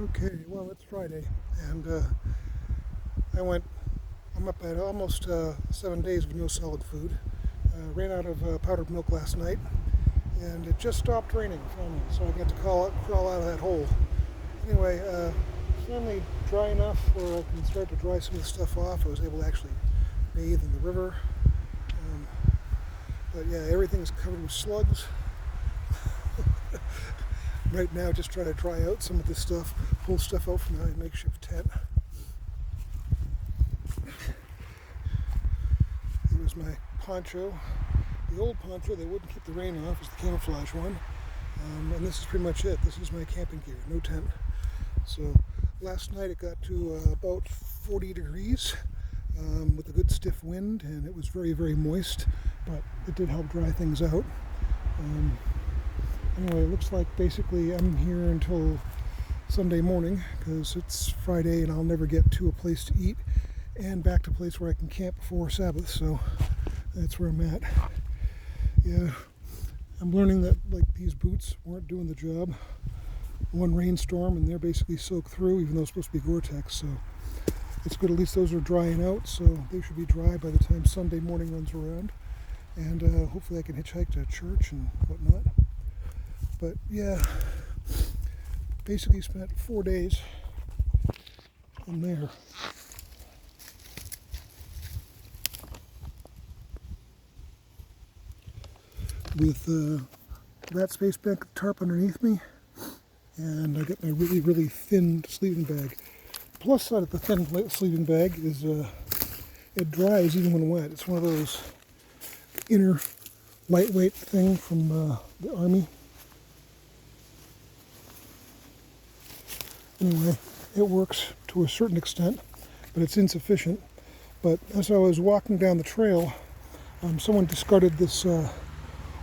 Okay, well, it's Friday, and I'm up at almost 7 days with no solid food. Ran out of powdered milk last night, and it just stopped raining finally, so I got to crawl out of that hole. Anyway, finally dry enough where I can start to dry some of the stuff off. I was able to actually bathe in the river, but yeah, everything's covered with slugs. Right now, just trying to dry out some of this stuff, pull stuff out from my makeshift tent. It was my poncho. The old poncho that wouldn't keep the rain off is the camouflage one. And this is pretty much it. This is my camping gear, no tent. So last night it got to about 40 degrees with a good stiff wind, and it was very, very moist, but it did help dry things out. Anyway, it looks like basically I'm here until Sunday morning because it's Friday and I'll never get to a place to eat and back to a place where I can camp before Sabbath, so that's where I'm at. Yeah, I'm learning that like these boots weren't doing the job. One rainstorm and they're basically soaked through, even though it's supposed to be Gore-Tex, so it's good at least those are drying out, so they should be dry by the time Sunday morning runs around, and hopefully I can hitchhike to church and whatnot. But yeah, basically spent 4 days in there. With that space bank tarp underneath me, and I got my really, really thin sleeping bag. Plus side of the thin sleeping bag is it dries even when wet. It's one of those inner lightweight thing from the Army. Anyway, it works to a certain extent, but it's insufficient. But as I was walking down the trail, someone discarded this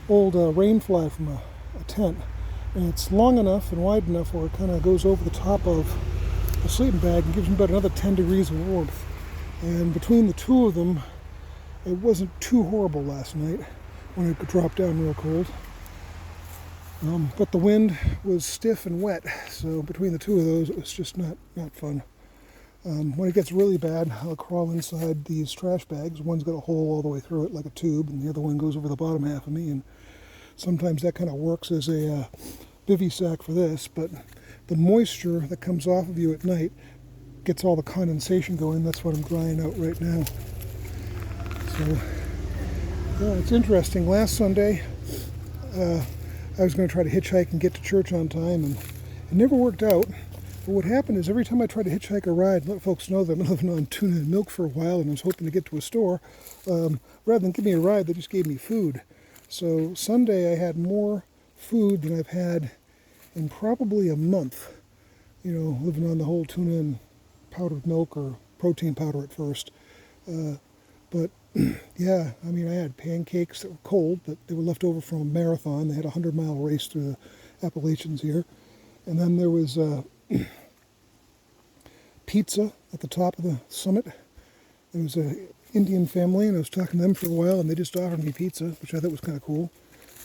old rain fly from a tent, and it's long enough and wide enough where it kind of goes over the top of the sleeping bag and gives me about another 10 degrees of warmth. And between the two of them, it wasn't too horrible last night when it dropped down real cold. But the wind was stiff and wet, so between the two of those, it was just not fun. When it gets really bad, I'll crawl inside these trash bags. One's got a hole all the way through it like a tube, and the other one goes over the bottom half of me, and sometimes that kind of works as a bivy sack for this, but the moisture that comes off of you at night gets all the condensation going. That's what I'm drying out right now. So, yeah, it's interesting. Last Sunday, I was going to try to hitchhike and get to church on time, and it never worked out. But what happened is every time I tried to hitchhike a ride and let folks know that I've been living on tuna and milk for a while and I was hoping to get to a store, rather than give me a ride, they just gave me food. So Sunday I had more food than I've had in probably a month, living on the whole tuna and powdered milk or protein powder at first. But yeah, I mean, I had pancakes that were cold, but they were left over from a marathon. They had a 100-mile race through the Appalachians here. And then there was pizza at the top of the summit. There was an Indian family, and I was talking to them for a while, and they just offered me pizza, which I thought was kind of cool.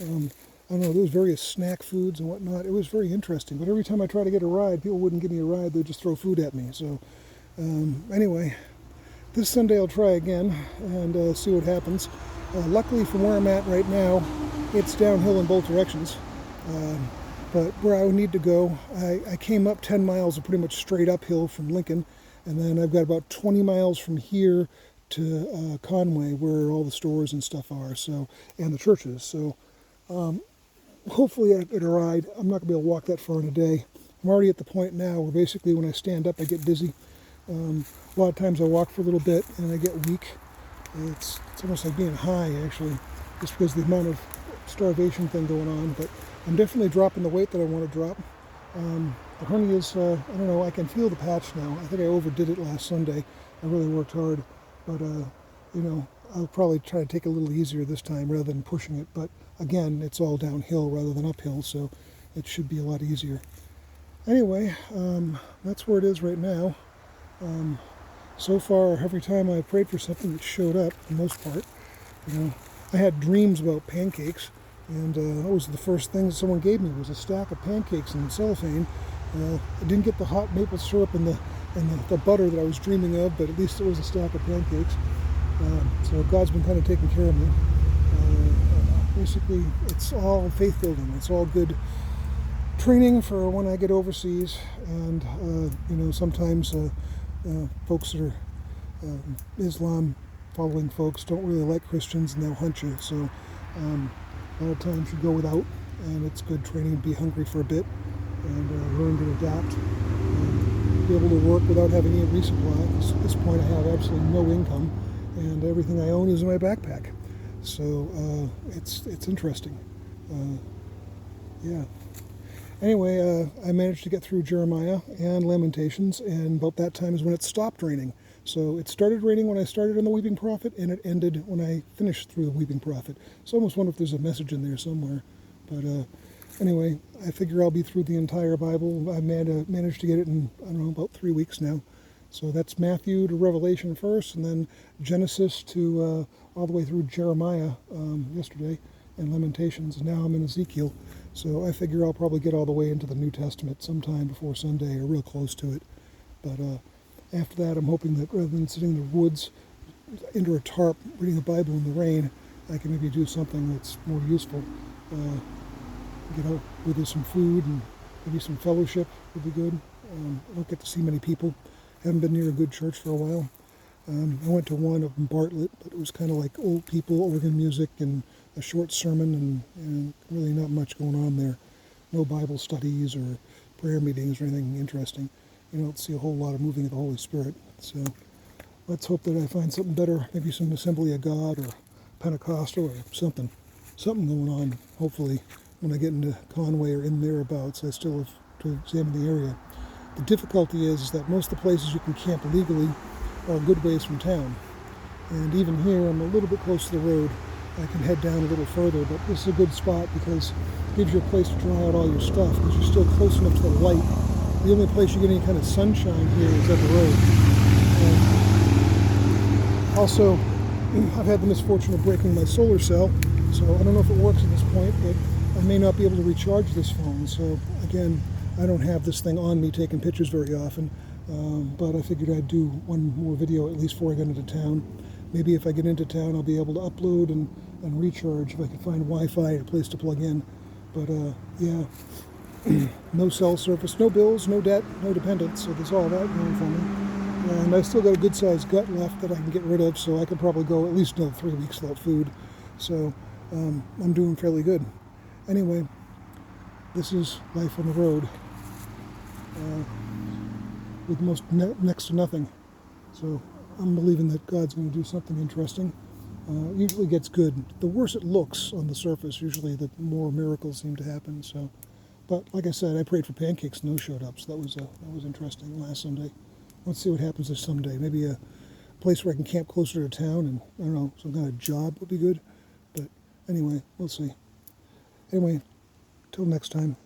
I don't know, there was various snack foods and whatnot. It was very interesting, but every time I tried to get a ride, people wouldn't give me a ride. They'd just throw food at me. So anyway, this Sunday I'll try again and see what happens. Luckily, from where I'm at right now, it's downhill in both directions. But where I would need to go, I came up 10 miles of pretty much straight uphill from Lincoln, and then I've got about 20 miles from here to Conway, where all the stores and stuff are, and the churches. So hopefully I get a ride. I'm not going to be able to walk that far in a day. I'm already at the point now where basically when I stand up, I get dizzy. A lot of times I walk for a little bit and I get weak. It's almost like being high, actually, just because of the amount of starvation thing going on. But I'm definitely dropping the weight that I want to drop. The hernia is, I don't know, I can feel the patch now. I think I overdid it last Sunday. I really worked hard. But, I'll probably try to take it a little easier this time rather than pushing it. But again, it's all downhill rather than uphill, so it should be a lot easier. Anyway, that's where it is right now. So far, every time I prayed for something, it showed up, for the most part. I had dreams about pancakes, and that was the first thing someone gave me was a stack of pancakes in cellophane, I didn't get the hot maple syrup and the butter that I was dreaming of, but at least it was a stack of pancakes. So God's been kind of taking care of me. Basically, it's all faith building. It's all good training for when I get overseas. And sometimes folks that are Islam following folks don't really like Christians, and they'll hunt you. So a lot of times you go without, and it's good training to be hungry for a bit and learn to adapt. Be able to work without having any resupply. At this point, I have absolutely no income, and everything I own is in my backpack. So it's interesting. Yeah. Anyway, I managed to get through Jeremiah and Lamentations, and about that time is when it stopped raining. So it started raining when I started on the Weeping Prophet, and it ended when I finished through the Weeping Prophet. So I almost wonder if there's a message in there somewhere. But anyway, I figure I'll be through the entire Bible. I managed to get it in, I don't know, about 3 weeks now. So that's Matthew to Revelation first, and then Genesis to all the way through Jeremiah yesterday, and Lamentations. And now I'm in Ezekiel. So I figure I'll probably get all the way into the New Testament sometime before Sunday, or real close to it. But after that, I'm hoping that rather than sitting in the woods under a tarp reading the Bible in the rain, I can maybe do something that's more useful. Get out with some food and maybe some fellowship would be good. I don't get to see many people. Haven't been near a good church for a while. I went to one up in Bartlett, but it was kind of like old people, organ music, and a short sermon, and really not much going on there. No Bible studies or prayer meetings or anything interesting. You don't see a whole lot of moving of the Holy Spirit. So let's hope that I find something better, maybe some Assembly of God or Pentecostal or something going on. Hopefully when I get into Conway or in thereabouts, I still have to examine the area. The difficulty is that most of the places you can camp legally are a good ways from town. And even here, I'm a little bit close to the road. I can head down a little further, but this is a good spot because it gives you a place to dry out all your stuff because you're still close enough to the light. The only place you get any kind of sunshine here is at the road. And also, I've had the misfortune of breaking my solar cell, so I don't know if it works at this point, but I may not be able to recharge this phone. So again, I don't have this thing on me taking pictures very often, but I figured I'd do one more video at least before I get into town. Maybe if I get into town, I'll be able to upload and recharge if I can find Wi-Fi or a place to plug in. But yeah, no cell service, no bills, no debt, no dependents, so there's all that going for me. And I still got a good-sized gut left that I can get rid of, so I could probably go at least another 3 weeks without food. So I'm doing fairly good. Anyway, this is life on the road with next to nothing. So I'm believing that God's going to do something interesting. Usually gets good. The worse it looks on the surface, usually the more miracles seem to happen. So, but like I said, I prayed for pancakes and those showed up. So that was interesting last Sunday. Let's see what happens this Sunday. Maybe a place where I can camp closer to town, and I don't know, some kind of job would be good. But anyway, we'll see. Anyway, till next time.